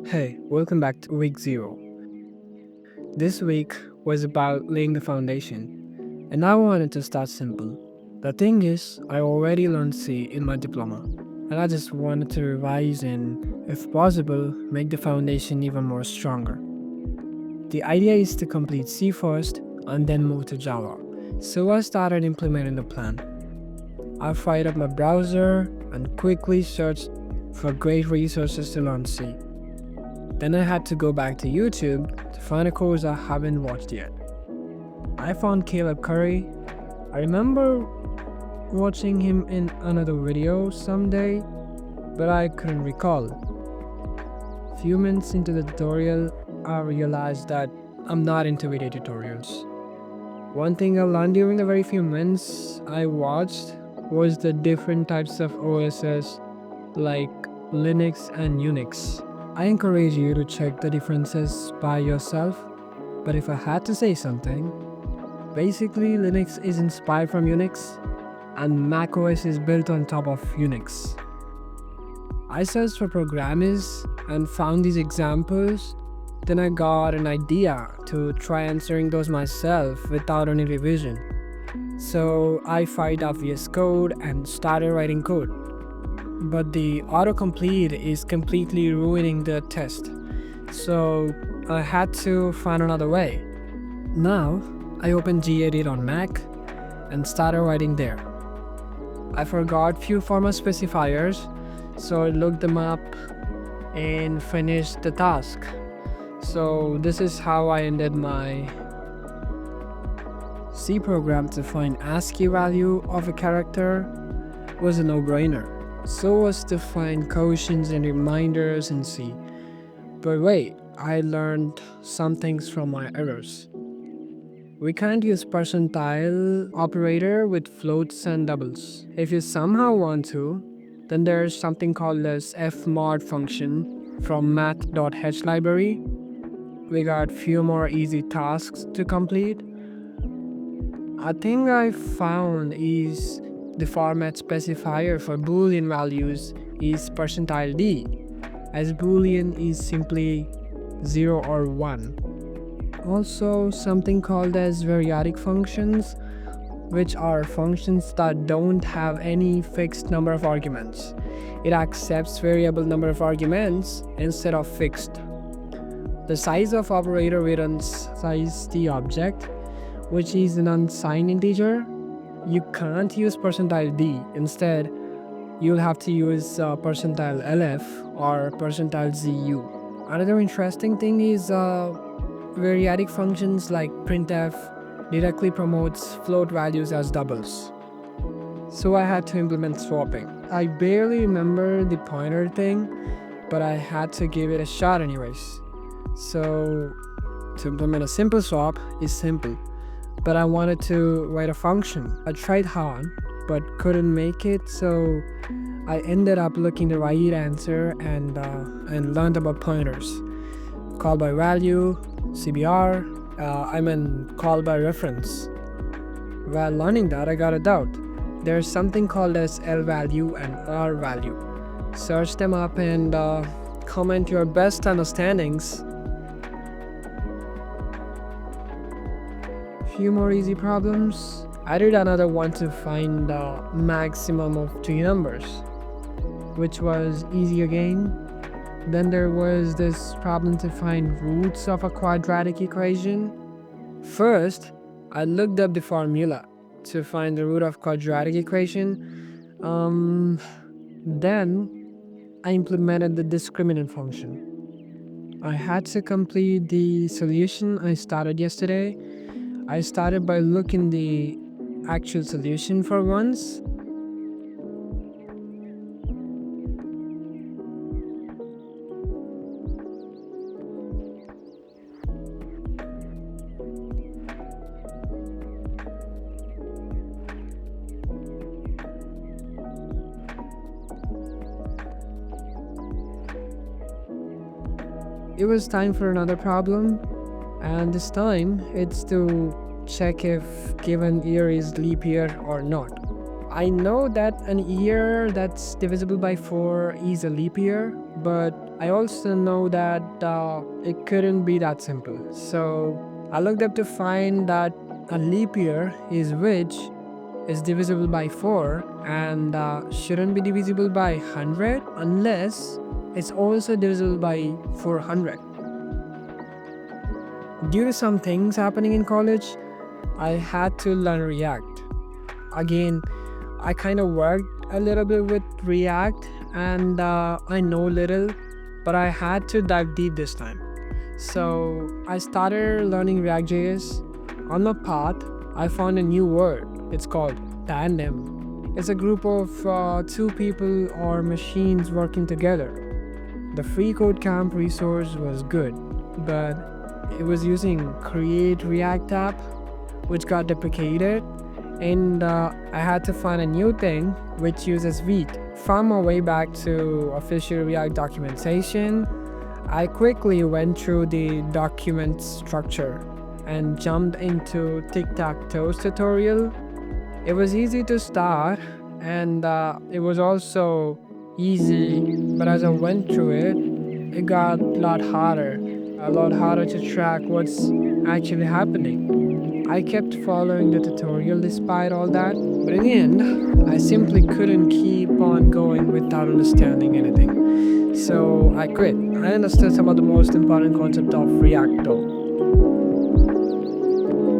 Hey, welcome back to week 0. This week was about laying the foundation, and I wanted to start simple. The thing is, I already learned C in my diploma, and I just wanted to revise and, if possible, make the foundation even more stronger. The idea is to complete C first and then move to Java. So I started implementing the plan. I fired up my browser and quickly searched for great resources to learn C. Then I had to go back to YouTube to find a course I haven't watched yet. I found Caleb Curry. I remember watching him in another video someday, but I couldn't recall. Few minutes into the tutorial, I realized that I'm not into video tutorials. One thing I learned during the very few minutes I watched was the different types of OSs like Linux and Unix. I encourage you to check the differences by yourself, but if I had to say something, basically Linux is inspired from Unix and macOS is built on top of Unix. I searched for programmers and found these examples, then I got an idea to try answering those myself without any revision. So I fired up VS Code and started writing code. But the autocomplete is completely ruining the test, so I had to find another way. Now I opened gedit on Mac and started writing there. I forgot few format specifiers, so I looked them up and finished the task. So this is how I ended my C program. To find ASCII value of a character was a no-brainer. So was to find quotients and reminders in C. But wait, I learned some things from my errors. We can't use percentile operator with floats and doubles. If you somehow want to, then there's something called as fmod function from math.h library. We got few more easy tasks to complete. A thing I found is the format specifier for boolean values is %d, as boolean is simply 0 or 1. Also, something called as variadic functions, which are functions that don't have any fixed number of arguments. It accepts variable number of arguments instead of fixed. The size of operator returns size the object, which is an unsigned integer. You can't use %d. Instead, you'll have to use %lf or %zu. Another interesting thing is variadic functions like printf directly promotes float values as doubles. So I had to implement swapping. I barely remember the pointer thing, but I had to give it a shot anyways. So to implement a simple swap is simple, but I wanted to write a function. I tried hard, but couldn't make it, so I ended up looking the right answer and learned about pointers. Call by value, CBR, call by reference. While learning that, I got a doubt. There's something called as L value and R value. Search them up and comment your best understandings. Few more easy problems. I did another one to find the maximum of 2 numbers, which was easy again. Then there was this problem to find roots of a quadratic equation. First, I looked up the formula to find the root of quadratic equation. Then I implemented the discriminant function. I had to complete the solution I started yesterday. I started by looking the actual solution for once. It was time for another problem, and this time it's to check if given year is leap year or not. I know that an year that's divisible by 4 is a leap year, but I also know that it couldn't be that simple. So I looked up to find that a leap year is which is divisible by 4 and shouldn't be divisible by 100 unless it's also divisible by 400. Due to some things happening in college, I had to learn React. Again, I kind of worked a little bit with React and I know little, but I had to dive deep this time. So I started learning React.js. On my path, I found a new word. It's called tandem. It's a group of two people or machines working together. The free code camp resource was good, but it was using create React app, which got deprecated, and I had to find a new thing which uses week. Found my way back to official React documentation. I quickly went through the document structure and jumped into tic-tac-toe's tutorial. It was easy to start and it was also easy, but as I went through it, it got a lot harder to track what's actually happening. I kept following the tutorial despite all that, but in the end, I simply couldn't keep on going without understanding anything. So I quit. I understood some of the most important concepts of React though.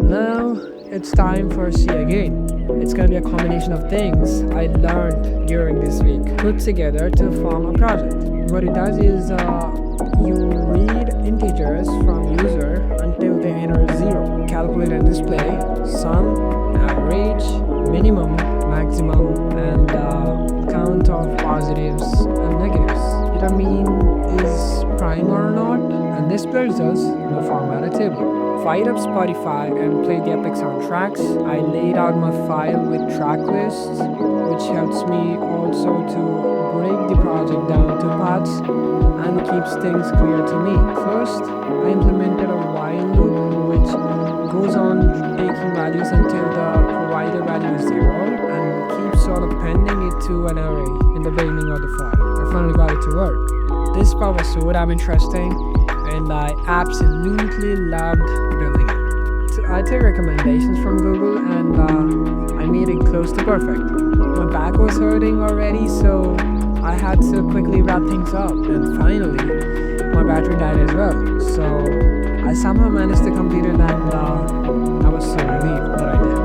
Now it's time for C again. It's gonna be a combination of things I learned during this week put together to form a project. What it does is you read integers from user until they enter 0. Calculate and display sum, average, minimum, maximum, and count of positives and negatives. Determine is prime or not, and display results in the format of table. Fired up Spotify and played the epic soundtracks. I laid out my file with track lists, which helps me also to break the project down into parts and keeps things clear to me. First, I implemented a while loop which goes on taking values until the provided value is 0 and keeps sort of pending it to an array in the beginning of the file. I finally got it to work. This part was so damn interesting and I absolutely loved building it. So I took recommendations from Google and I made it close to perfect. My back was hurting already, so I had to quickly wrap things up, and finally my battery died as well. So I somehow managed to complete it and I was so relieved that I did.